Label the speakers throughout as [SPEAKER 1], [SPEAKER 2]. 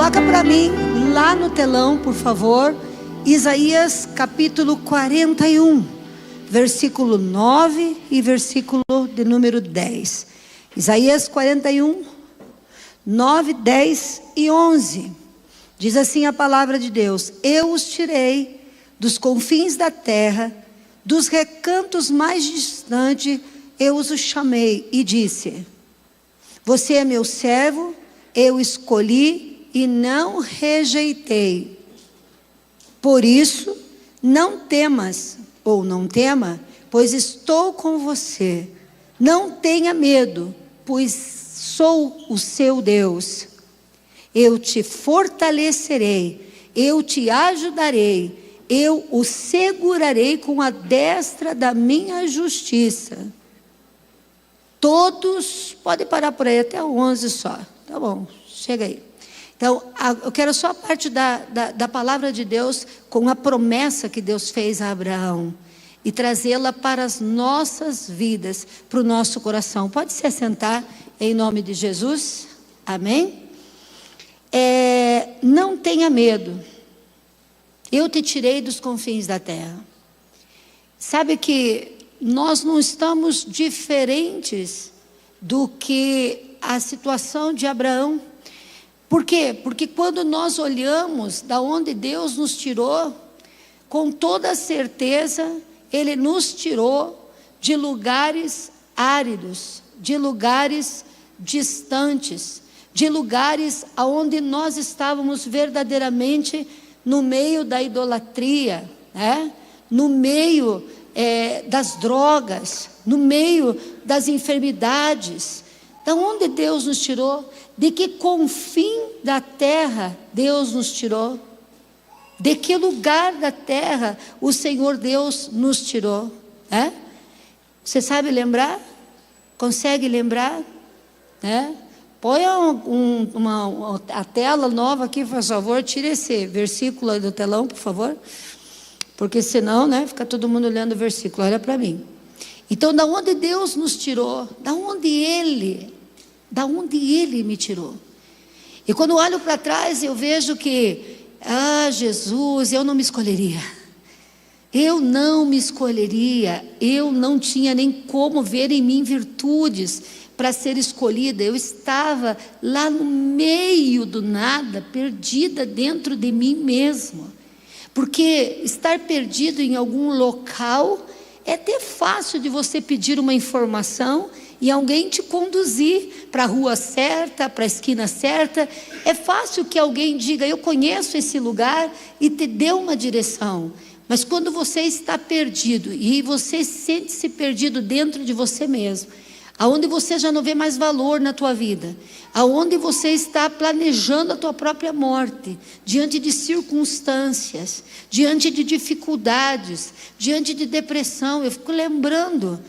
[SPEAKER 1] Coloca para mim lá no telão, por favor, Isaías capítulo 41, versículo 9 e versículo de número 10. Isaías 41, 9, 10 e 11. Diz assim a palavra de Deus: eu os tirei dos confins da terra, dos recantos mais distantes, eu os chamei e disse: você é meu servo, eu escolhi e não rejeitei. Por isso, não temas, ou não tema, pois estou com você. Não tenha medo, pois sou o seu Deus. Eu te fortalecerei, eu te ajudarei, eu o segurarei com a destra da minha justiça. Todos, pode parar por aí até o 11 só, tá bom, chega aí. Então, eu quero só a parte da palavra de Deus, com a promessa que Deus fez a Abraão, e trazê-la para as nossas vidas, para o nosso coração. Pode se assentar em nome de Jesus, amém? Não tenha medo, eu te tirei dos confins da terra. Sabe que nós não estamos diferentes do que a situação de Abraão. Por quê? Porque quando nós olhamos da onde Deus nos tirou, com toda certeza, Ele nos tirou de lugares áridos, de lugares distantes, de lugares onde nós estávamos verdadeiramente no meio da idolatria, né? No meio das drogas, no meio das enfermidades. Da onde Deus nos tirou? De que confim da terra Deus nos tirou? De que lugar da terra o Senhor Deus nos tirou? Você sabe lembrar? Consegue lembrar? Põe a tela nova aqui, por favor. Tira esse versículo aí do telão, por favor. Porque senão, fica todo mundo olhando o versículo. Olha para mim. Então, da onde Deus nos tirou? Da onde Ele me tirou? E quando olho para trás, eu vejo que, Jesus, eu não me escolheria. Eu não me escolheria. Eu não tinha nem como ver em mim virtudes para ser escolhida. Eu estava lá no meio do nada, perdida dentro de mim mesma. Porque estar perdido em algum local é até fácil de você pedir uma informação e alguém te conduzir para a rua certa, para a esquina certa. É fácil que alguém diga: eu conheço esse lugar, e te dê uma direção. Mas quando você está perdido e você sente-se perdido dentro de você mesmo, aonde você já não vê mais valor na tua vida, aonde você está planejando a tua própria morte, diante de circunstâncias, diante de dificuldades, diante de depressão. Eu fico lembrando,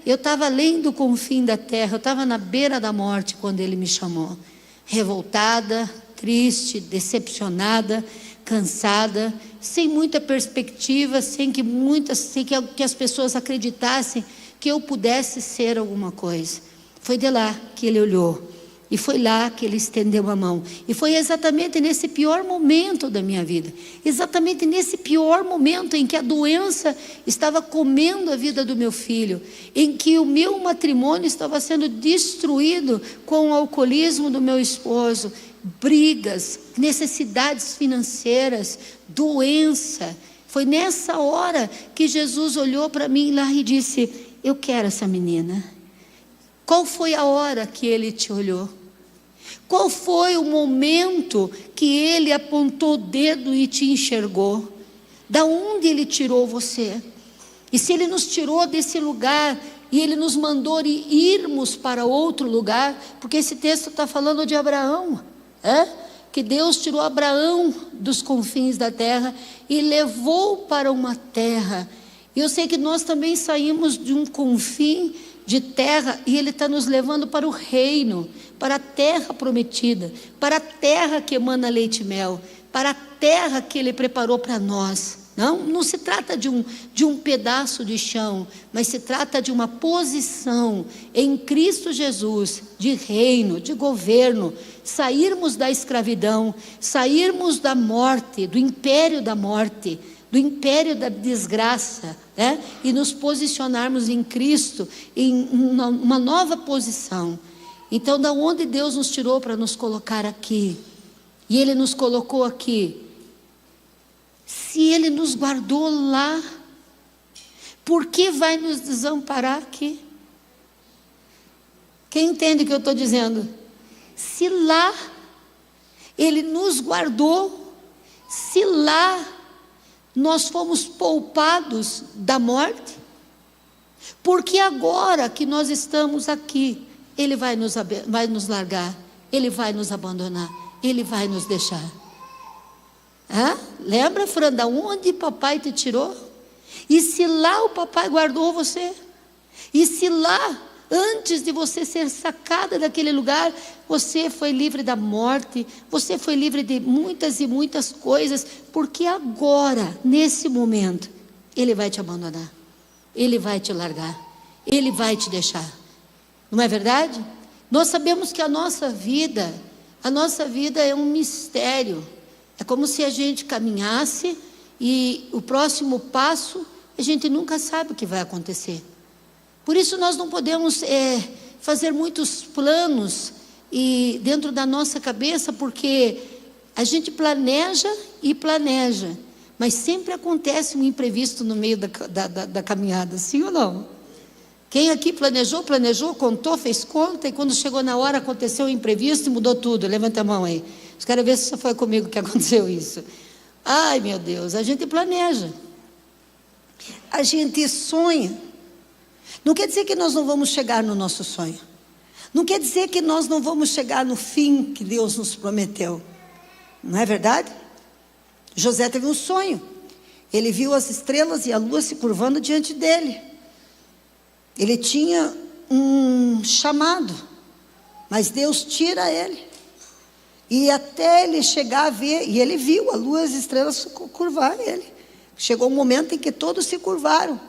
[SPEAKER 1] eu estava além do confim da terra, eu estava na beira da morte quando Ele me chamou, revoltada, triste, decepcionada, cansada, sem muita perspectiva, sem que as pessoas acreditassem que eu pudesse ser alguma coisa. Foi de lá que Ele olhou, e foi lá que Ele estendeu a mão, e foi exatamente nesse pior momento da minha vida, exatamente nesse pior momento em que a doença estava comendo a vida do meu filho, em que o meu matrimônio estava sendo destruído com o alcoolismo do meu esposo, brigas, necessidades financeiras, doença. Foi nessa hora que Jesus olhou para mim lá e disse: eu quero essa menina. Qual foi a hora que Ele te olhou? Qual foi o momento que Ele apontou o dedo e te enxergou? Da onde Ele tirou você? E se Ele nos tirou desse lugar e Ele nos mandou irmos para outro lugar, porque esse texto está falando de Abraão, que Deus tirou Abraão dos confins da terra e levou para uma terra. E eu sei que nós também saímos de um confim de terra, e Ele está nos levando para o reino, para a terra prometida, para a terra que emana leite e mel, para a terra que Ele preparou para nós. Não se trata de um pedaço de chão, mas se trata de uma posição em Cristo Jesus, de reino, de governo, sairmos da escravidão, sairmos da morte, do império da morte, do império da desgraça, né? E nos posicionarmos em Cristo, em uma nova posição. Então, da onde Deus nos tirou para nos colocar aqui, e Ele nos colocou aqui, se Ele nos guardou lá, por que vai nos desamparar aqui? Quem entende o que eu estou dizendo? Se lá Ele nos guardou, se lá nós fomos poupados da morte, porque agora que nós estamos aqui, Ele vai nos largar, Ele vai nos abandonar, Ele vai nos deixar. Lembra, Fran, da onde papai te tirou? E se lá o papai guardou você? E se lá, antes de você ser sacada daquele lugar, você foi livre da morte, você foi livre de muitas e muitas coisas, porque agora, nesse momento, Ele vai te abandonar, Ele vai te largar, Ele vai te deixar. Não é verdade? Nós sabemos que a nossa vida é um mistério. É como se a gente caminhasse e o próximo passo, a gente nunca sabe o que vai acontecer. Por isso nós não podemos fazer muitos planos dentro da nossa cabeça, porque a gente planeja e planeja, mas sempre acontece um imprevisto no meio da caminhada, sim ou não? Quem aqui planejou, contou, fez conta, e quando chegou na hora aconteceu um imprevisto e mudou tudo? Levanta a mão aí. Eu quero ver se só foi comigo que aconteceu isso. Ai, meu Deus, a gente planeja, a gente sonha. Não quer dizer que nós não vamos chegar no nosso sonho, não quer dizer que nós não vamos chegar no fim que Deus nos prometeu, não é verdade? José teve um sonho, ele viu as estrelas e a lua se curvando diante dele, ele tinha um chamado, mas Deus tira ele, e até ele chegar a ver, e ele viu a lua e as estrelas curvar ele. Chegou um momento em que todos se curvaram,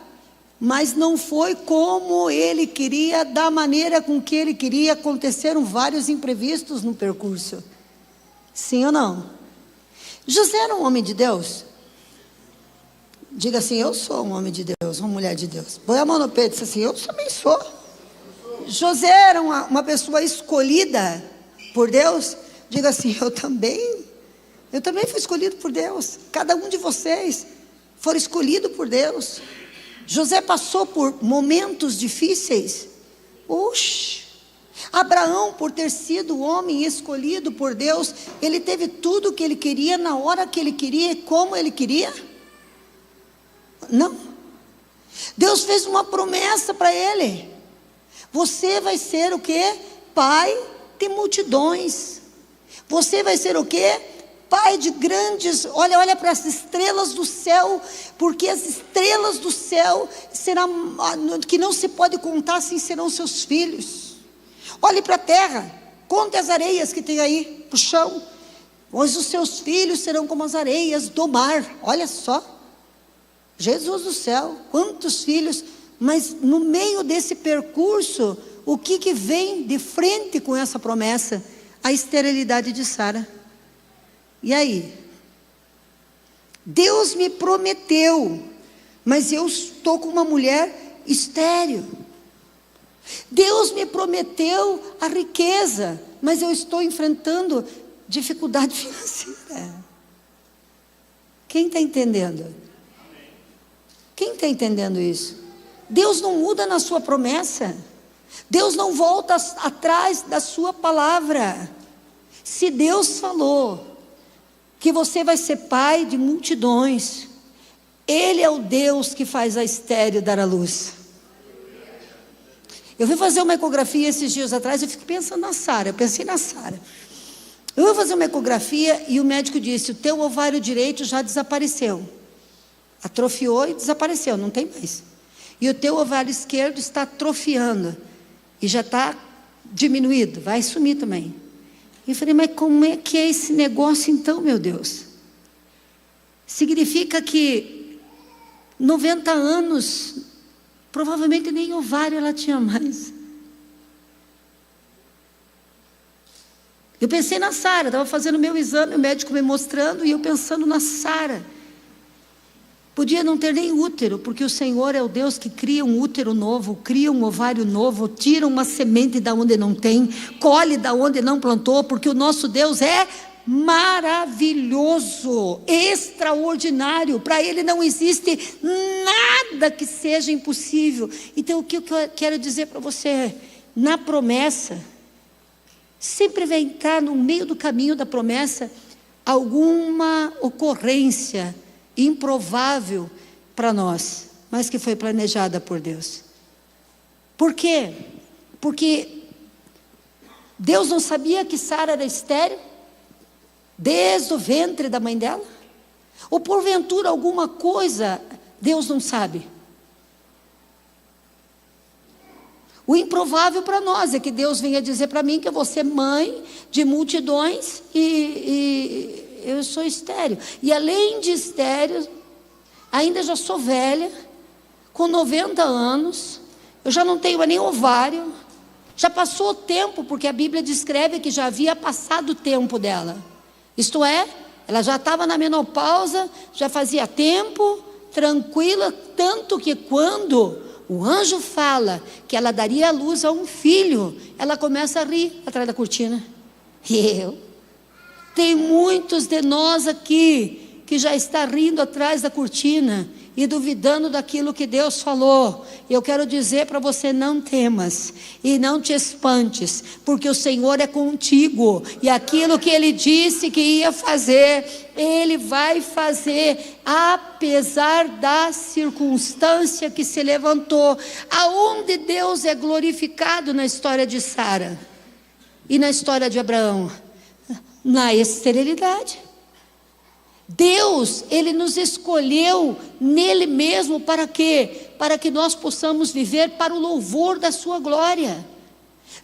[SPEAKER 1] mas não foi como ele queria, da maneira com que ele queria. Aconteceram vários imprevistos no percurso, sim ou não? José era um homem de Deus? Diga assim: eu sou um homem de Deus, uma mulher de Deus. Põe a mão no peito e diz assim: eu também sou. José era uma pessoa escolhida por Deus? Diga assim: eu também fui escolhido por Deus. Cada um de vocês foi escolhido por Deus. José passou por momentos difíceis. Abraão, por ter sido o homem escolhido por Deus, ele teve tudo o que ele queria, na hora que ele queria e como ele queria? Não. Deus fez uma promessa para ele: você vai ser o quê? Pai de multidões. Você vai ser o quê? Pai de grandes. Olha para as estrelas do céu, porque as estrelas do céu serão, que não se pode contar, assim serão seus filhos. Olhe para a terra, conte as areias que tem aí para o chão, pois os seus filhos serão como as areias do mar. Olha só, Jesus do céu, quantos filhos. Mas no meio desse percurso, o que vem de frente com essa promessa? A esterilidade de Sara. E aí? Deus me prometeu, mas eu estou com uma mulher estéril. Deus me prometeu a riqueza, mas eu estou enfrentando dificuldade financeira. Quem está entendendo? Quem está entendendo isso? Deus não muda na sua promessa. Deus não volta atrás da sua palavra. Se Deus falou que você vai ser pai de multidões, Ele é o Deus que faz a estéril dar à luz. Eu fui fazer uma ecografia esses dias atrás, eu fico pensando na Sara, eu pensei na Sara. Eu vou fazer uma ecografia e o médico disse: o teu ovário direito já desapareceu. Atrofiou e desapareceu, não tem mais. E o teu ovário esquerdo está atrofiando e já está diminuído, vai sumir também. E eu falei: mas como é que é esse negócio então, meu Deus? significa que 90 anos, provavelmente nem ovário ela tinha mais. Eu pensei na Sara, estava fazendo meu exame, o médico me mostrando, e eu pensando na Sara. Podia não ter nem útero, porque o Senhor é o Deus que cria um útero novo, cria um ovário novo, tira uma semente da onde não tem, colhe da onde não plantou, porque o nosso Deus é maravilhoso, extraordinário. Para Ele não existe nada que seja impossível. Então o que eu quero dizer para você é, na promessa, sempre vai entrar no meio do caminho da promessa alguma ocorrência improvável para nós, mas que foi planejada por Deus. Por quê? Porque Deus não sabia que Sara era estéril desde o ventre da mãe dela? Ou porventura alguma coisa Deus não sabe? O improvável para nós é que Deus venha dizer para mim que eu vou ser mãe de multidões e eu sou estéril. E além de estéril, ainda já sou velha, com 90 anos, eu já não tenho nem ovário, já passou o tempo, porque a Bíblia descreve que já havia passado o tempo dela. Isto é, ela já estava na menopausa, já fazia tempo, tranquila, tanto que quando o anjo fala que ela daria à luz a um filho, ela começa a rir atrás da cortina. Tem muitos de nós aqui que já está rindo atrás da cortina e duvidando daquilo que Deus falou. Eu quero dizer para você, não temas e não te espantes, porque o Senhor é contigo, e aquilo que Ele disse que ia fazer, Ele vai fazer, apesar da circunstância que se levantou. Aonde Deus é glorificado na história de Sara e na história de Abraão? Na esterilidade. Deus, Ele nos escolheu nele mesmo para quê? Para que nós possamos viver para o louvor da sua glória.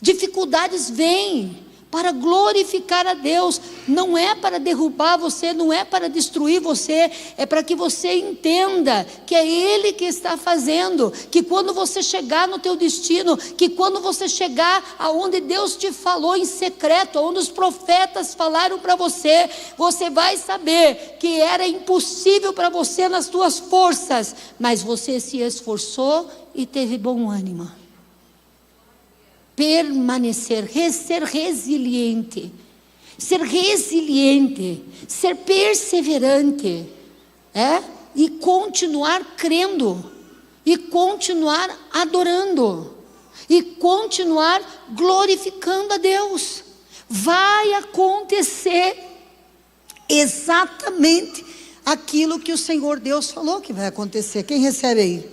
[SPEAKER 1] Dificuldades vêm para glorificar a Deus, não é para derrubar você, não é para destruir você, é para que você entenda que é Ele que está fazendo, que quando você chegar no teu destino, que quando você chegar aonde Deus te falou em secreto, aonde os profetas falaram para você, você vai saber que era impossível para você nas tuas forças, mas você se esforçou e teve bom ânimo. Permanecer, ser resiliente, ser perseverante, e continuar crendo, e continuar adorando, e continuar glorificando a Deus. Vai acontecer exatamente aquilo que o Senhor Deus falou que vai acontecer. Quem recebe aí?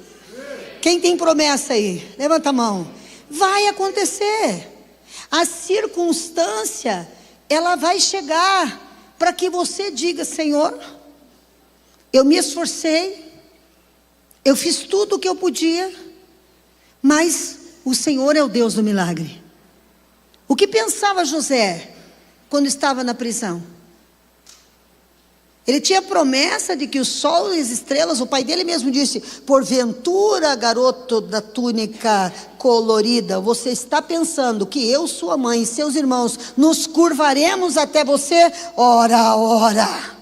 [SPEAKER 1] Quem tem promessa aí? Levanta a mão. Vai acontecer. A circunstância, ela vai chegar para que você diga: Senhor, eu me esforcei, eu fiz tudo o que eu podia, mas o Senhor é o Deus do milagre. O que pensava José quando estava na prisão? Ele tinha promessa de que o sol e as estrelas, o pai dele mesmo disse: porventura, garoto da túnica colorida, você está pensando que eu, sua mãe e seus irmãos nos curvaremos até você? Ora, ora.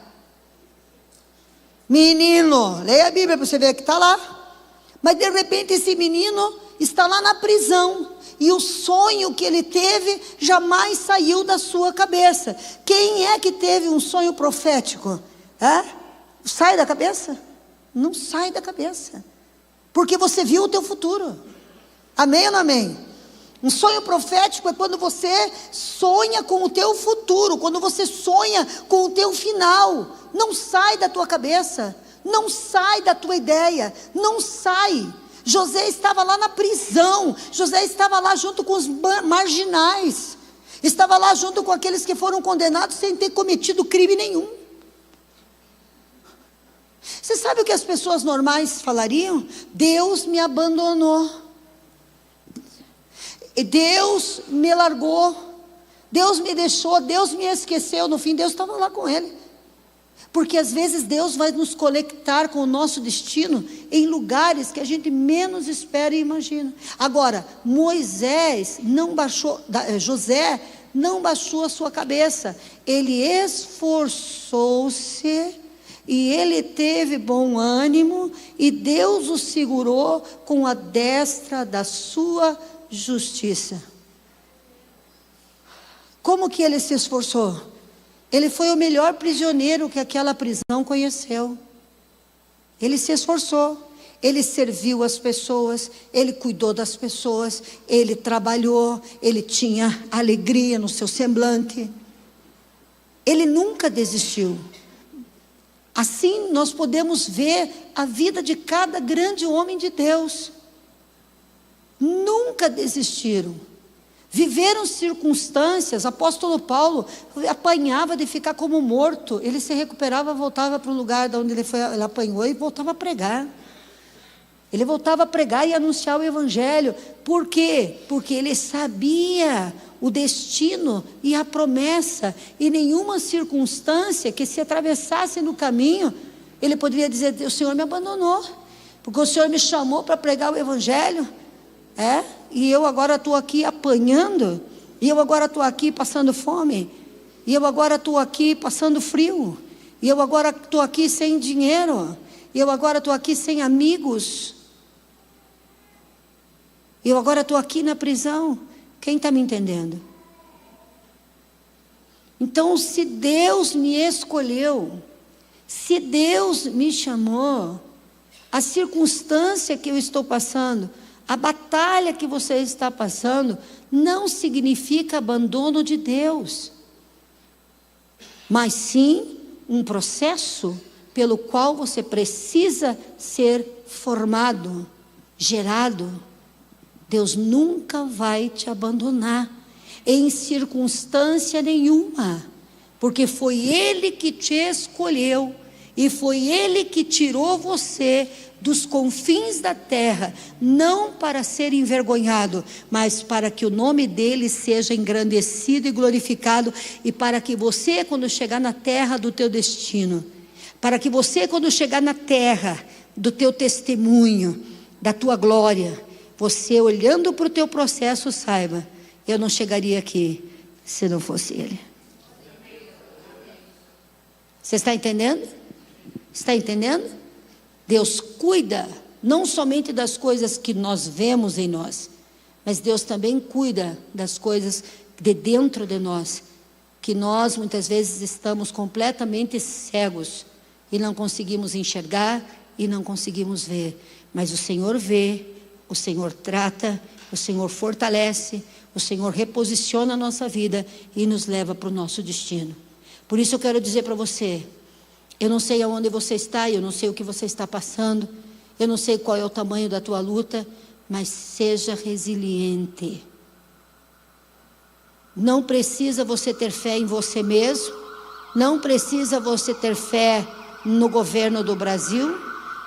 [SPEAKER 1] Menino, leia a Bíblia para você ver que está lá. Mas de repente esse menino está lá na prisão, e o sonho que ele teve jamais saiu da sua cabeça. Quem é que teve um sonho profético? Sai da cabeça? Não sai da cabeça, porque você viu o teu futuro. Amém ou não amém? Um sonho profético é quando você sonha com o teu futuro, quando você sonha com o teu final. Não sai da tua cabeça, não sai da tua ideia, não sai. José estava lá na prisão, José estava lá junto com os marginais, estava lá junto com aqueles que foram condenados sem ter cometido crime nenhum. Você sabe o que as pessoas normais falariam? Deus me abandonou, Deus me largou, Deus me deixou, Deus me esqueceu. No fim, Deus estava lá com ele. Porque às vezes Deus vai nos conectar com o nosso destino em lugares que a gente menos espera e imagina. Agora, José não baixou a sua cabeça. Ele esforçou-se e ele teve bom ânimo, e Deus o segurou com a destra da sua justiça. Como que ele se esforçou? Ele foi o melhor prisioneiro que aquela prisão conheceu. Ele se esforçou, ele serviu as pessoas, ele cuidou das pessoas, ele trabalhou, ele tinha alegria no seu semblante. Ele nunca desistiu. Assim nós podemos ver a vida de cada grande homem de Deus. Nunca desistiram. Viveram circunstâncias. Apóstolo Paulo apanhava de ficar como morto. Ele se recuperava, voltava para o lugar de onde ele apanhou e voltava a pregar. Ele voltava a pregar e anunciar o evangelho. Por quê? Porque ele sabia o destino e a promessa, e nenhuma circunstância que se atravessasse no caminho, ele poderia dizer: o Senhor me abandonou, porque o Senhor me chamou para pregar o evangelho, e eu agora estou aqui apanhando, e eu agora estou aqui passando fome, e eu agora estou aqui passando frio, e eu agora estou aqui sem dinheiro, e eu agora estou aqui sem amigos, e eu agora estou aqui na prisão. Quem está me entendendo? Então, se Deus me escolheu, se Deus me chamou, a circunstância que eu estou passando, a batalha que você está passando, não significa abandono de Deus, mas sim um processo pelo qual você precisa ser formado, gerado. Deus nunca vai te abandonar, em circunstância nenhuma, porque foi Ele que te escolheu, e foi Ele que tirou você dos confins da terra, não para ser envergonhado, mas para que o nome dEle seja engrandecido e glorificado, e para que você, quando chegar na terra do teu destino, para que você, quando chegar na terra do teu testemunho, da tua glória, você, olhando para o teu processo, saiba: eu não chegaria aqui se não fosse Ele. Você está entendendo? Está entendendo? Deus cuida não somente das coisas que nós vemos em nós, mas Deus também cuida das coisas de dentro de nós, que nós muitas vezes estamos completamente cegos e não conseguimos enxergar e não conseguimos ver, mas o Senhor vê, o Senhor trata, o Senhor fortalece, o Senhor reposiciona a nossa vida e nos leva para o nosso destino. Por isso eu quero dizer para você: eu não sei aonde você está, eu não sei o que você está passando, eu não sei qual é o tamanho da tua luta, mas seja resiliente. Não precisa você ter fé em você mesmo, não precisa você ter fé no governo do Brasil,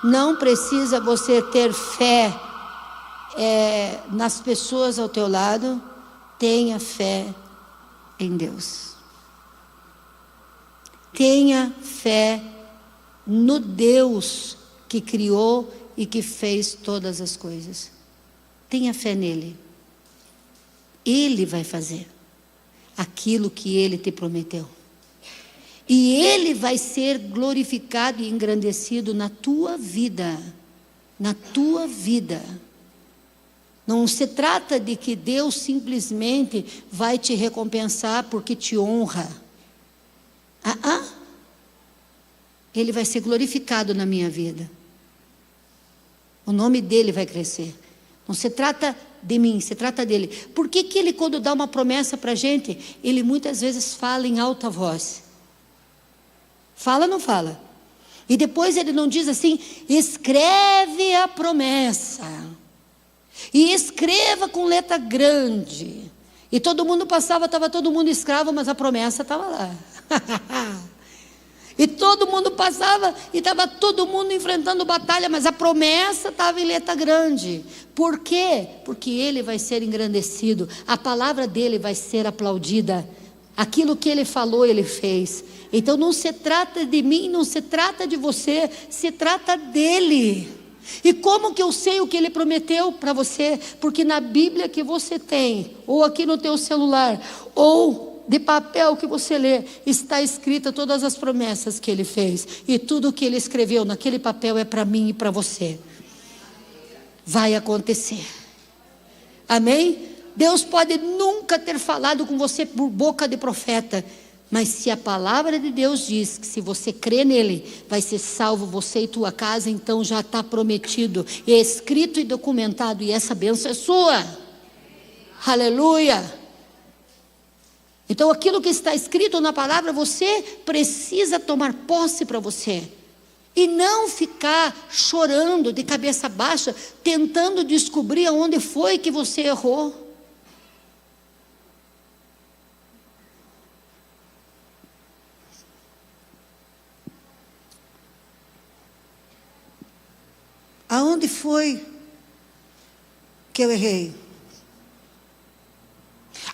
[SPEAKER 1] não precisa você ter fé nas pessoas ao teu lado. Tenha fé em Deus. Tenha fé no Deus que criou e que fez todas as coisas. Tenha fé nele. Ele vai fazer aquilo que Ele te prometeu. E Ele vai ser glorificado e engrandecido na tua vida. Na tua vida. Não se trata de que Deus simplesmente vai te recompensar porque te honra. Ele vai ser glorificado na minha vida. O nome dEle vai crescer. Não se trata de mim, se trata dEle. Por que que Ele, quando dá uma promessa para a gente, Ele muitas vezes fala em alta voz? Fala ou não fala? E depois Ele não diz assim: escreve a promessa. E escreva com letra grande. E todo mundo passava, estava todo mundo escravo, mas a promessa estava lá. E todo mundo passava e estava todo mundo enfrentando batalha, mas a promessa estava em letra grande. Por quê? Porque Ele vai ser engrandecido, a palavra dEle vai ser aplaudida Aquilo que Ele falou, Ele fez. Então não se trata de mim, não se trata de você, se trata dEle. E como que eu sei o que Ele prometeu para você? Porque na Bíblia que você tem, ou aqui no teu celular, ou de papel que você lê, está escrita todas as promessas que Ele fez. E tudo o que Ele escreveu naquele papel é para mim e para você. Vai acontecer. Amém? Deus pode nunca ter falado com você por boca de profeta, mas se a palavra de Deus diz que se você crê nele, vai ser salvo você e tua casa, então já está prometido, é escrito e documentado, e essa bênção é sua. Aleluia! Então aquilo que está escrito na palavra, você precisa tomar posse para você. E não ficar chorando de cabeça baixa, tentando descobrir aonde foi que você errou. Aonde foi que eu errei?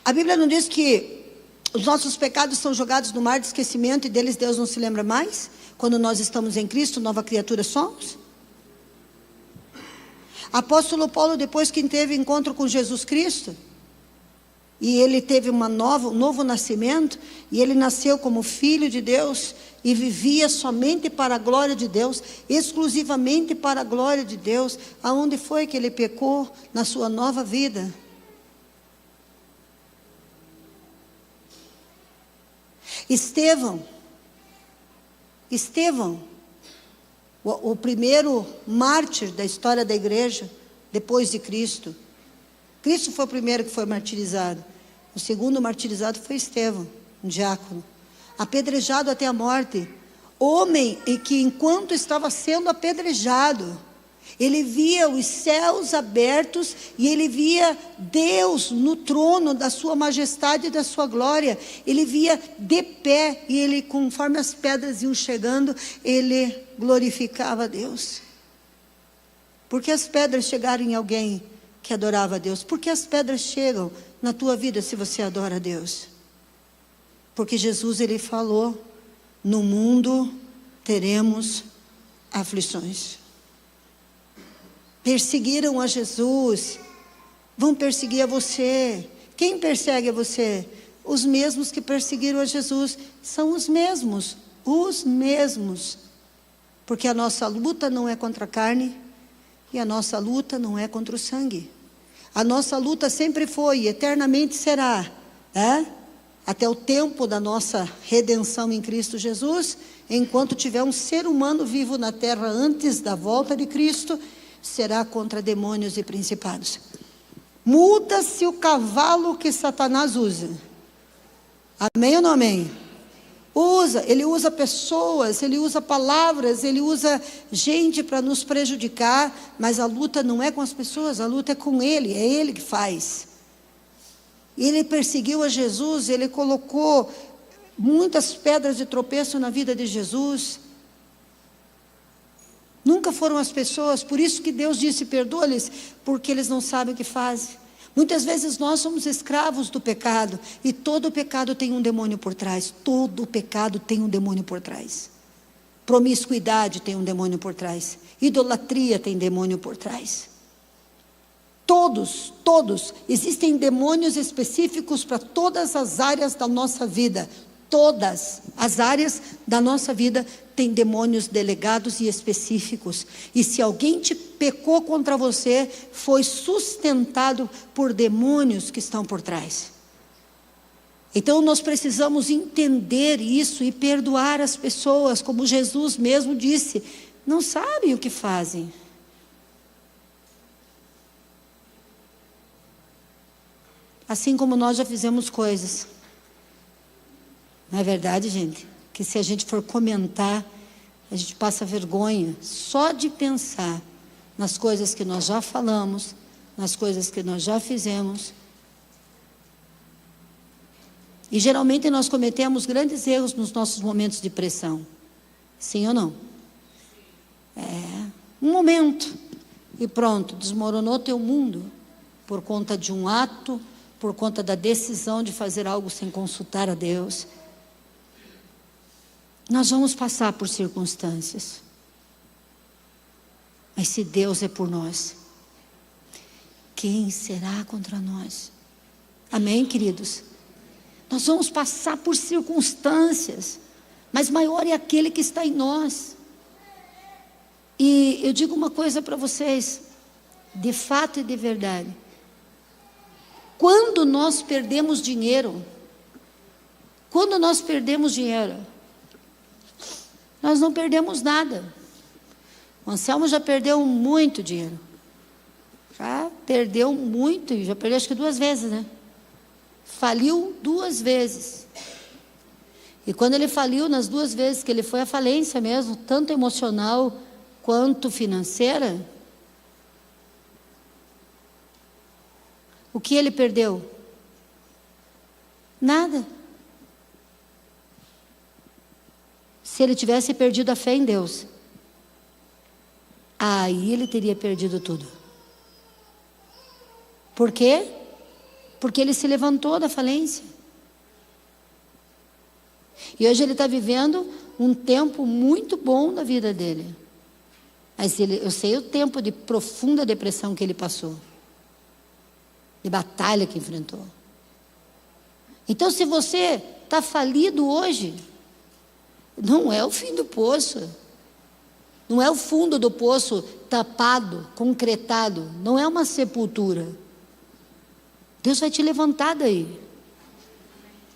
[SPEAKER 1] A Bíblia não diz que os nossos pecados são jogados no mar de esquecimento e deles Deus não se lembra mais? Quando nós estamos em Cristo, nova criatura somos? Apóstolo Paulo, depois que teve encontro com Jesus Cristo, e ele teve um novo nascimento, e ele nasceu como filho de Deus, e vivia somente para a glória de Deus, exclusivamente para a glória de Deus. Aonde foi que ele pecou na sua nova vida? Estevão, o primeiro mártir da história da igreja, depois de Cristo. Cristo foi o primeiro que foi martirizado. O segundo martirizado foi Estevão, um diácono, apedrejado até a morte. Homem em que enquanto estava sendo apedrejado, ele via os céus abertos e ele via Deus no trono da sua majestade e da sua glória. Ele via de pé e ele, conforme as pedras iam chegando, ele glorificava a Deus. Por que as pedras chegaram em alguém que adorava a Deus? Por que as pedras chegam na tua vida se você adora a Deus? Porque Jesus, ele falou: no mundo teremos aflições. Perseguiram a Jesus, vão perseguir a você. Quem persegue a você? Os mesmos que perseguiram a Jesus, são os mesmos. Porque a nossa luta não é contra a carne, e a nossa luta não é contra o sangue. A nossa luta sempre foi e eternamente será, até o tempo da nossa redenção em Cristo Jesus. Enquanto tiver um ser humano vivo na terra antes da volta de Cristo, será contra demônios e principados. Muda-se o cavalo que Satanás usa. Amém ou não amém? Ele usa pessoas, ele usa palavras, ele usa gente para nos prejudicar, mas a luta não é com as pessoas, a luta é com ele, é ele que faz. Ele perseguiu a Jesus, ele colocou muitas pedras de tropeço na vida de Jesus. Nunca foram as pessoas, por isso que Deus disse: perdoa-lhes, porque eles não sabem o que fazem. Muitas vezes nós somos escravos do pecado, e todo pecado tem um demônio por trás. Todo pecado tem um demônio por trás. Promiscuidade tem um demônio por trás. Idolatria tem demônio por trás. Todos. Existem demônios específicos para todas as áreas da nossa vida. Todas as áreas da nossa vida tem demônios delegados e específicos. E se alguém te pecou contra você, foi sustentado por demônios que estão por trás. Então nós precisamos entender isso e perdoar as pessoas, como Jesus mesmo disse: não sabem o que fazem. Assim como nós já fizemos coisas. Não é verdade, gente? Que se a gente for comentar, a gente passa vergonha só de pensar nas coisas que nós já falamos, nas coisas que nós já fizemos. E geralmente nós cometemos grandes erros nos nossos momentos de pressão. Sim ou não? Um momento e pronto, desmoronou teu mundo por conta de um ato, por conta da decisão de fazer algo sem consultar a Deus. Nós vamos passar por circunstâncias. Mas se Deus é por nós, quem será contra nós? Amém, queridos? Nós vamos passar por circunstâncias, mas maior é aquele que está em nós. E eu digo uma coisa para vocês, de fato e de verdade. Quando nós perdemos dinheiro, nós não perdemos nada. O Anselmo já perdeu muito dinheiro. Já perdeu muito, já perdeu acho que 2 vezes, né? Faliu 2 vezes. E quando ele faliu, nas 2 vezes que ele foi à falência mesmo, tanto emocional quanto financeira, o que ele perdeu? Nada. Se ele tivesse perdido a fé em Deus, aí ele teria perdido tudo. Por quê? Porque ele se levantou da falência. E hoje ele está vivendo um tempo muito bom da vida dele. Mas eu sei o tempo de profunda depressão que ele passou, de batalha que enfrentou. Então, se você está falido hoje, não é o fim do poço, não é o fundo do poço tapado, concretado, não é uma sepultura. Deus vai te levantar daí.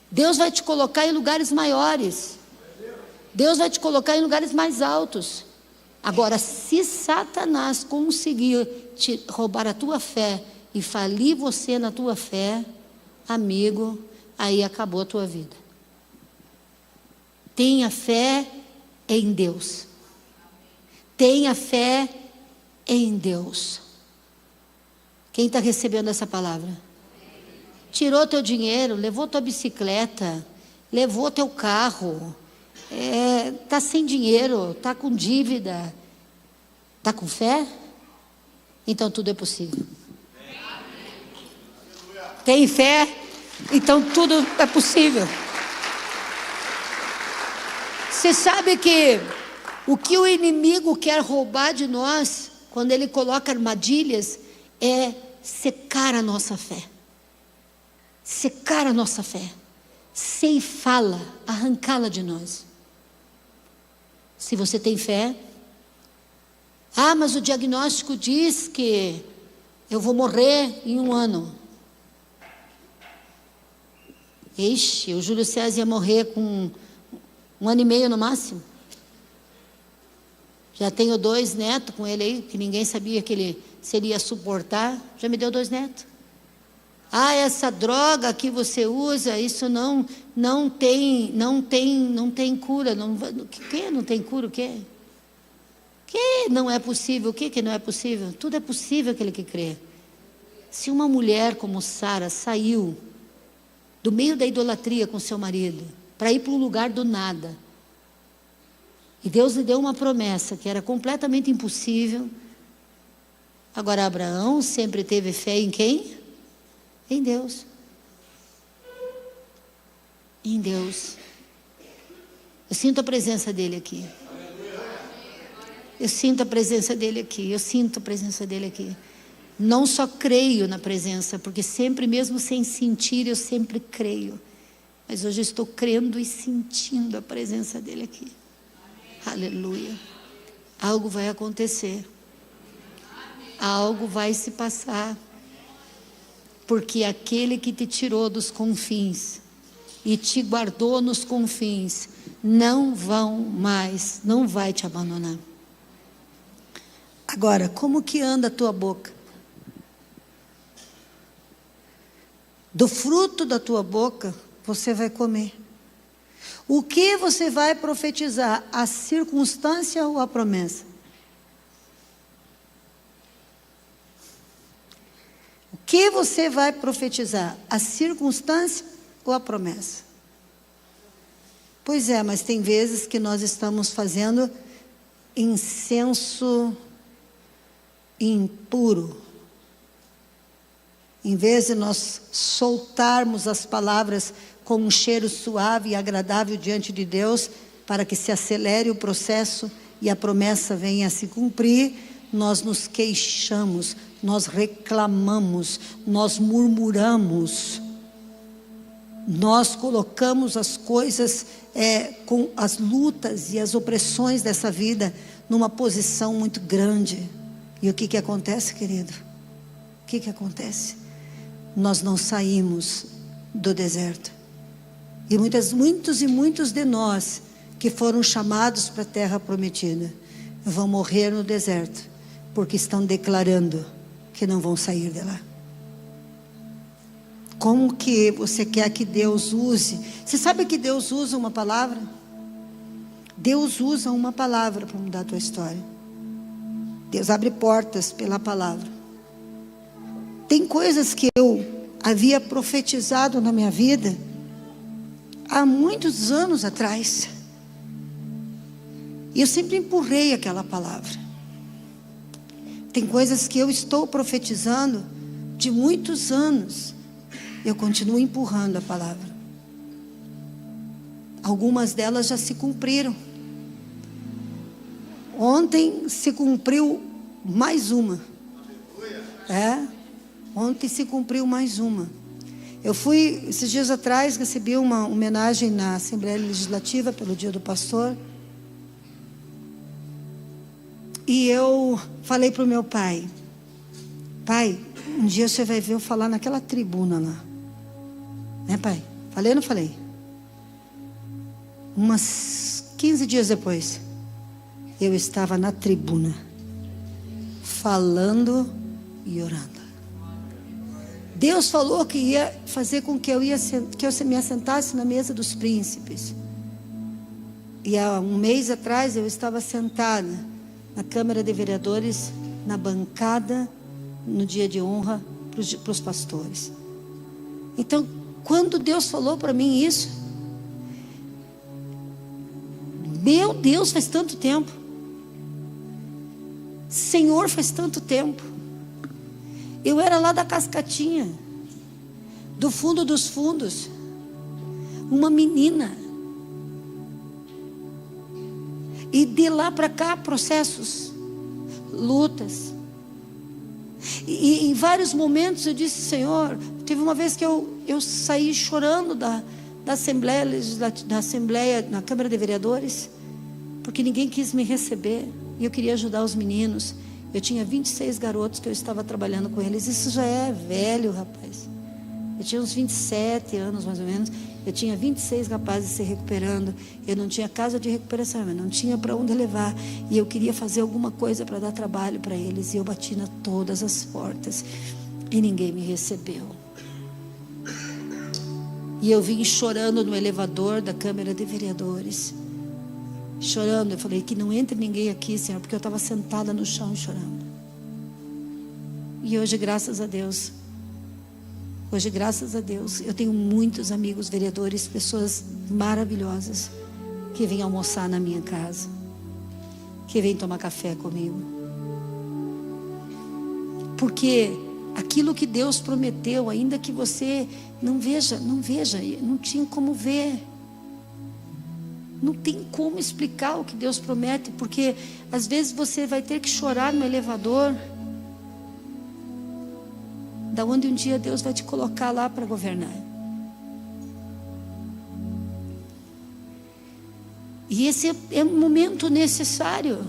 [SPEAKER 1] Deus vai te colocar em lugares maiores. Deus vai te colocar em lugares mais altos. Agora, se Satanás conseguir te roubar a tua fé e falir você na tua fé, amigo, aí acabou a tua vida. Tenha fé em Deus. Tenha fé em Deus. Quem está recebendo essa palavra? Tirou teu dinheiro, levou tua bicicleta, levou teu carro, está sem dinheiro, está com dívida, está com fé? Então tudo é possível. Tem fé? Então tudo é possível. Você sabe que o que o inimigo quer roubar de nós, quando ele coloca armadilhas, é secar a nossa fé. Secar a nossa fé. Ceifá-la, arrancá-la de nós. Se você tem fé, mas o diagnóstico diz que eu vou morrer em 1 ano. Ixi, o Júlio César ia morrer com 1 ano e meio no máximo. Já tenho 2 netos com ele aí, que ninguém sabia que ele seria suportar. Já me deu 2 netos. Essa droga que você usa, isso não tem cura. O que não tem cura? O quê? Que não é possível? O que não é possível? Tudo é possível aquele que crê. Se uma mulher como Sara saiu do meio da idolatria com seu marido para ir para um lugar do nada, e Deus lhe deu uma promessa que era completamente impossível. Agora Abraão sempre teve fé em quem? Em Deus. Em Deus. Eu sinto a presença dele aqui. Eu sinto a presença dele aqui. Eu sinto a presença dele aqui. Não só creio na presença, porque sempre, mesmo sem sentir, eu sempre creio. Mas hoje eu estou crendo e sentindo a presença dele aqui. Aleluia. Algo vai acontecer. Algo vai se passar. Porque aquele que te tirou dos confins e te guardou nos confins, não vai te abandonar. Agora, como que anda a tua boca? Do fruto da tua boca, você vai comer. O que você vai profetizar? A circunstância ou a promessa? O que você vai profetizar? A circunstância ou a promessa? Pois é, mas tem vezes que nós estamos fazendo incenso impuro. Em vez de nós soltarmos as palavras com um cheiro suave e agradável diante de Deus, para que se acelere o processo e a promessa venha a se cumprir, nós nos queixamos, nós reclamamos, nós murmuramos, nós colocamos as coisas, com as lutas e as opressões dessa vida, numa posição muito grande. E o que acontece, querido? O que acontece? Nós não saímos do deserto. E muitos de nós que foram chamados para a terra prometida vão morrer no deserto, porque estão declarando que não vão sair de lá. Como que você quer que Deus use? Você sabe que Deus usa uma palavra? Deus usa uma palavra para mudar a tua história. Deus abre portas pela palavra. Tem coisas que eu havia profetizado na minha vida há muitos anos atrás. E eu sempre empurrei aquela palavra. Tem coisas que eu estou profetizando de muitos anos. Eu continuo empurrando a palavra. Algumas delas já se cumpriram. Ontem se cumpriu mais uma. Ontem se cumpriu mais uma. Eu fui, esses dias atrás, recebi uma homenagem na Assembleia Legislativa pelo Dia do Pastor. E eu falei para o meu pai: pai, um dia você vai ver eu falar naquela tribuna lá. Né, pai? Falei ou não falei? Umas 15 dias depois, eu estava na tribuna, falando e orando. Deus falou que ia fazer com que eu me assentasse na mesa dos príncipes. E há um mês atrás eu estava sentada na Câmara de Vereadores, na bancada, no dia de honra para os pastores. Então, quando Deus falou para mim isso, meu Deus, faz tanto tempo. Senhor, faz tanto tempo. Eu era lá da Cascatinha, do fundo dos fundos, uma menina. E de lá para cá, processos, lutas. E em vários momentos eu disse: Senhor, teve uma vez que eu saí chorando da Assembleia Legislativa, na Câmara de Vereadores, porque ninguém quis me receber. E eu queria ajudar os meninos. Eu tinha 26 garotos que eu estava trabalhando com eles. Isso já é velho, rapaz. Eu tinha uns 27 anos, mais ou menos. Eu tinha 26 rapazes se recuperando. Eu não tinha casa de recuperação, eu não tinha para onde levar. E eu queria fazer alguma coisa para dar trabalho para eles. E eu bati na todas as portas. E ninguém me recebeu. E eu vim chorando no elevador da Câmara de Vereadores. Chorando, eu falei: que não entre ninguém aqui, Senhor, porque eu estava sentada no chão chorando. E hoje, graças a Deus, eu tenho muitos amigos vereadores, pessoas maravilhosas, que vêm almoçar na minha casa, que vêm tomar café comigo. Porque aquilo que Deus prometeu, ainda que você não veja, não tinha como ver. Não tem como explicar o que Deus promete, porque às vezes você vai ter que chorar no elevador, da onde um dia Deus vai te colocar lá para governar. E esse é um momento necessário,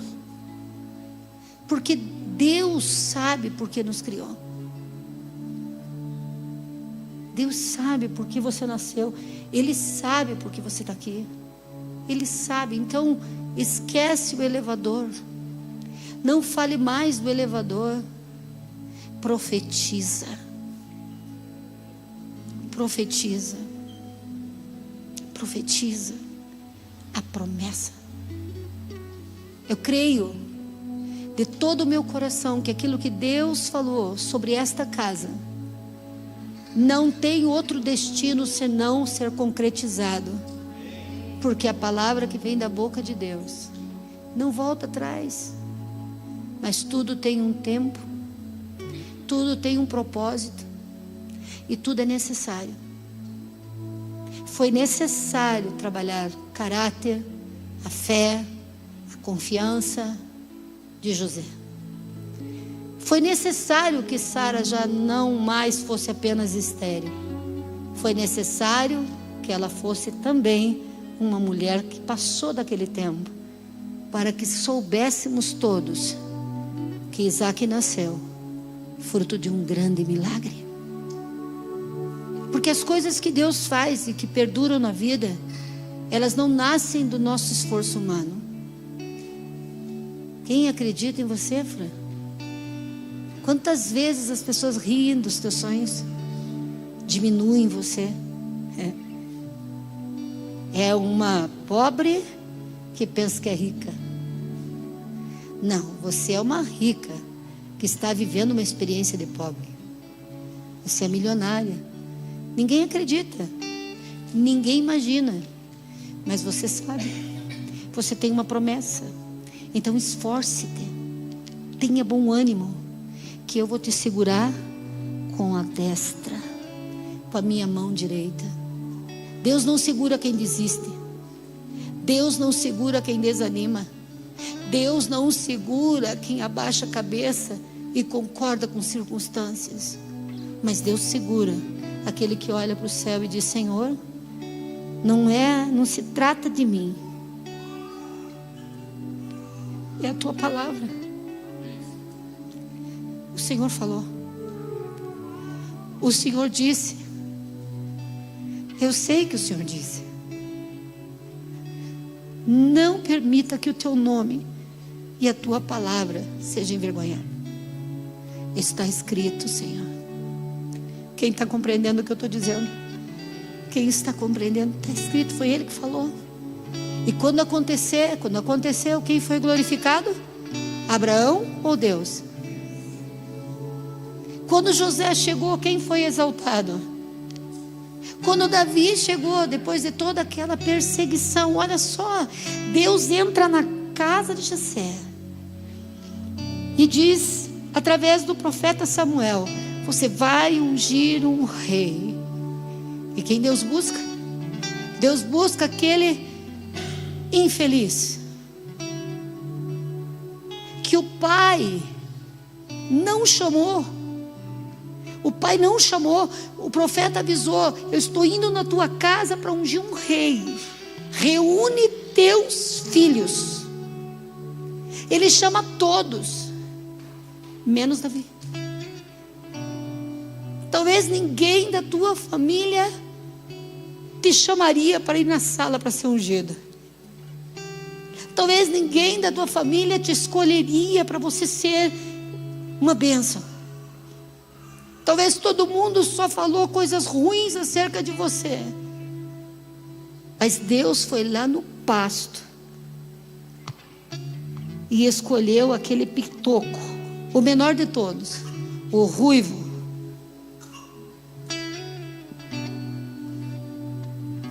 [SPEAKER 1] porque Deus sabe por que nos criou. Deus sabe por que você nasceu. Ele sabe por que você está aqui. Ele sabe. Então esquece o elevador. Não fale mais do elevador. Profetiza. Profetiza. Profetiza a promessa. Eu creio de todo o meu coração que aquilo que Deus falou sobre esta casa não tem outro destino senão ser concretizado. Porque a palavra que vem da boca de Deus não volta atrás. Mas tudo tem um tempo, tudo tem um propósito. E tudo é necessário. Foi necessário trabalhar o caráter, a fé, a confiança de José. Foi necessário que Sara já não mais fosse apenas estéril. Foi necessário que ela fosse também uma mulher que passou daquele tempo, para que soubéssemos todos que Isaac nasceu fruto de um grande milagre. Porque as coisas que Deus faz e que perduram na vida, elas não nascem do nosso esforço humano. Quem acredita em você, Fran? Quantas vezes as pessoas riem dos teus sonhos, diminuem você? É uma pobre que pensa que é rica. Não, você é uma rica que está vivendo uma experiência de pobre. Você é milionária. Ninguém acredita, ninguém imagina, mas você sabe. Você tem uma promessa. Então esforce-te, tenha bom ânimo, que eu vou te segurar com a destra, com a minha mão direita. Deus não segura quem desiste. Deus não segura quem desanima. Deus não segura quem abaixa a cabeça e concorda com circunstâncias. Mas Deus segura aquele que olha para o céu e diz: Senhor, não se trata de mim, é a tua palavra. O Senhor falou, o Senhor disse, eu sei que o Senhor disse. Não permita que o teu nome e a tua palavra sejam envergonhados. Está escrito, Senhor. Quem está compreendendo o que eu estou dizendo? Quem está compreendendo? Está escrito, foi Ele que falou. E quando aconteceu, quem foi glorificado? Abraão ou Deus? Quando José chegou, quem foi exaltado? Quando Davi chegou, depois de toda aquela perseguição, olha só, Deus entra na casa de Jessé e diz, através do profeta Samuel: você vai ungir um rei. E quem Deus busca? Deus busca aquele infeliz que o pai não chamou. O pai não chamou. O profeta avisou: eu estou indo na tua casa para ungir um rei. Reúne teus filhos. Ele chama todos, menos Davi. Talvez ninguém da tua família te chamaria para ir na sala para ser ungido. Talvez ninguém da tua família te escolheria para você ser uma bênção. Talvez todo mundo só falou coisas ruins acerca de você. Mas Deus foi lá no pasto e escolheu aquele pitoco, o menor de todos, o ruivo.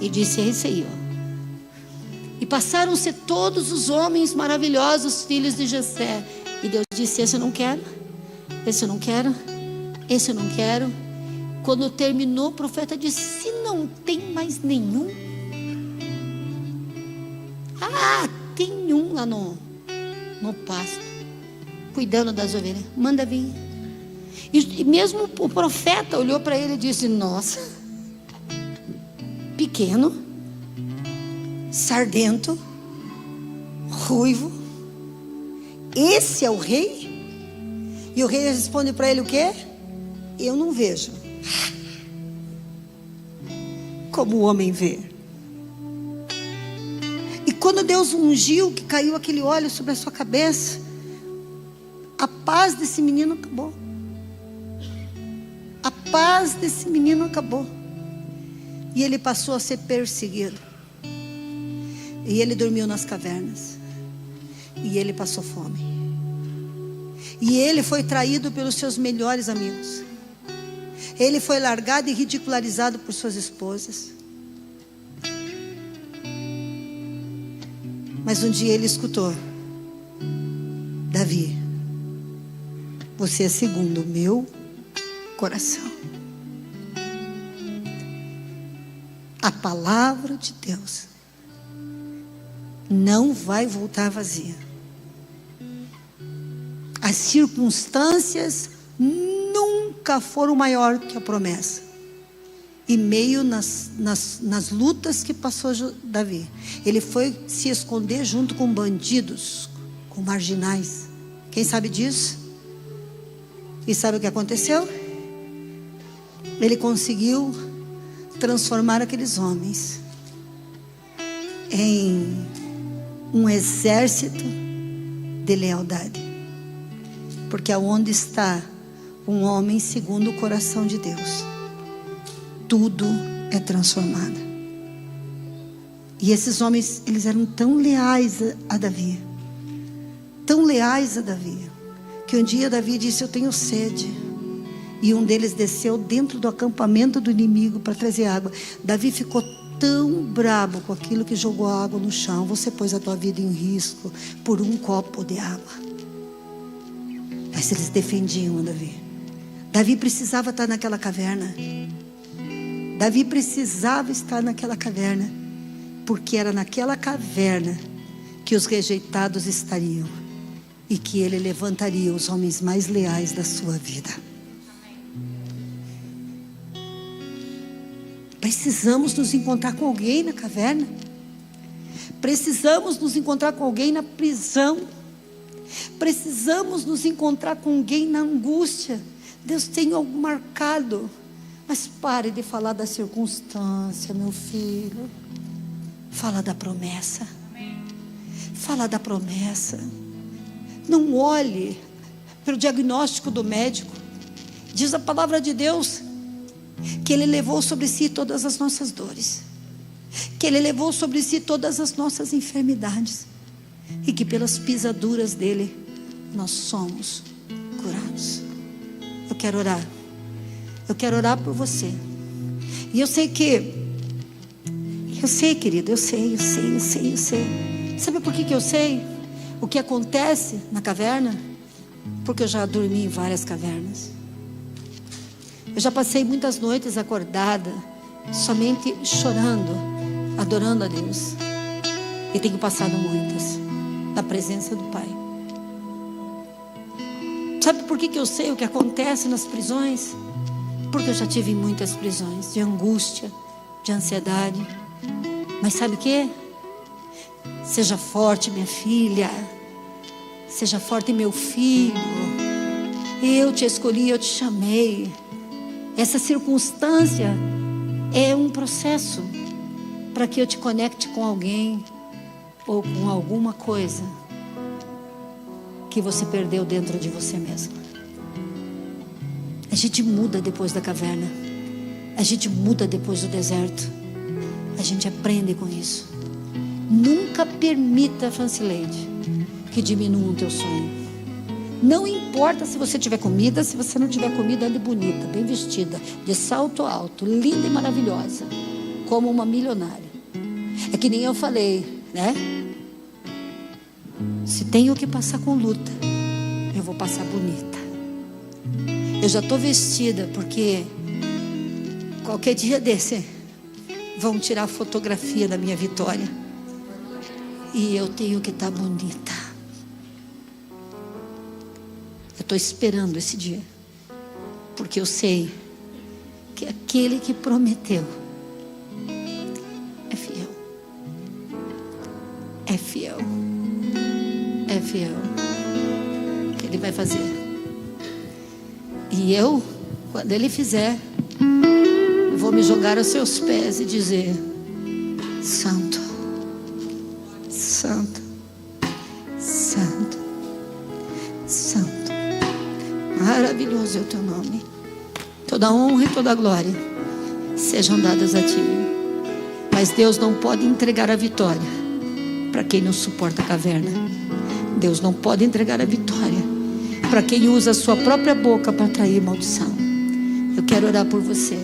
[SPEAKER 1] E disse: é esse aí, ó. E passaram-se todos os homens maravilhosos, filhos de Jessé. E Deus disse: esse eu não quero, esse eu não quero, esse eu não quero. Quando terminou, o profeta disse: se não tem mais nenhum. Ah, tem um lá no pasto, cuidando das ovelhas. Manda vir. E mesmo o profeta olhou para ele e disse: nossa, pequeno, sardento, ruivo, esse é o rei? E o rei responde para ele o quê? Eu não vejo como o homem vê. E quando Deus ungiu, que caiu aquele óleo sobre a sua cabeça, a paz desse menino acabou. A paz desse menino acabou. E ele passou a ser perseguido. E ele dormiu nas cavernas. E ele passou fome. E ele foi traído pelos seus melhores amigos. Ele foi largado e ridicularizado por suas esposas. Mas um dia ele escutou: Davi, você é segundo o meu coração. palavra de Deus não vai voltar vazia. As circunstâncias nunca foram maior que a promessa. E meio nas lutas que passou Davi, ele foi se esconder junto com bandidos, com marginais. Quem sabe disso? E sabe o que aconteceu? Ele conseguiu transformar aqueles homens em um exército de lealdade. Porque aonde está um homem segundo o coração de Deus, tudo é transformado. E esses homens, eles eram tão leais a Davi, tão leais a Davi, que um dia Davi disse: eu tenho sede. E um deles desceu dentro do acampamento do inimigo para trazer água. Davi ficou tão brabo com aquilo que jogou a água no chão. Você pôs a tua vida em risco por um copo de água. Mas eles defendiam a Davi. Davi precisava estar naquela caverna. Davi precisava estar naquela caverna, porque era naquela caverna que os rejeitados estariam, e que ele levantaria os homens mais leais da sua vida. Precisamos nos encontrar com alguém na caverna. Precisamos nos encontrar com alguém na prisão. Precisamos nos encontrar com alguém na angústia. Deus tem algo marcado. Mas pare de falar da circunstância, meu filho. Fala da promessa. Fala da promessa. Não olhe pelo diagnóstico do médico. Diz a palavra de Deus que Ele levou sobre si todas as nossas dores, que Ele levou sobre si todas as nossas enfermidades, e que pelas pisaduras dEle nós somos curados. Eu quero orar. Eu quero orar por você. E eu sei, querido, eu sei. Sabe por que eu sei o que acontece na caverna? Porque eu já dormi em várias cavernas. Eu já passei muitas noites acordada, somente chorando, adorando a Deus. E tenho passado muitas na presença do Pai. Sabe por que eu sei o que acontece nas prisões? Porque eu já tive muitas prisões de angústia, de ansiedade. Mas sabe o que? Seja forte, minha filha. Seja forte, meu filho. Eu te escolhi, eu te chamei. Essa circunstância é um processo para que eu te conecte com alguém ou com alguma coisa que você perdeu dentro de você mesmo. A gente muda depois da caverna. A gente muda depois do deserto. A gente aprende com isso. Nunca permita, Francileide, que diminua o teu sonho. Não importa se você tiver comida, se você não tiver comida, ande bonita, bem vestida, de salto alto, linda e maravilhosa, como uma milionária. É que nem eu falei, né? Se tenho que passar com luta, eu vou passar bonita. Eu já estou vestida, porque qualquer dia desse vão tirar fotografia da minha vitória. E eu tenho que estar bonita. Eu estou esperando esse dia, porque eu sei que aquele que prometeu é fiel. É fiel. É fiel. Que Ele vai fazer. E eu, quando Ele fizer, eu vou me jogar aos seus pés e dizer: Santo, Santo, Santo, Santo. Maravilhoso é o teu nome. Toda honra e toda glória sejam dadas a ti. Mas Deus não pode entregar a vitória para quem não suporta a caverna. Deus não pode entregar a vitória para quem usa a sua própria boca para atrair maldição. Eu quero orar por você.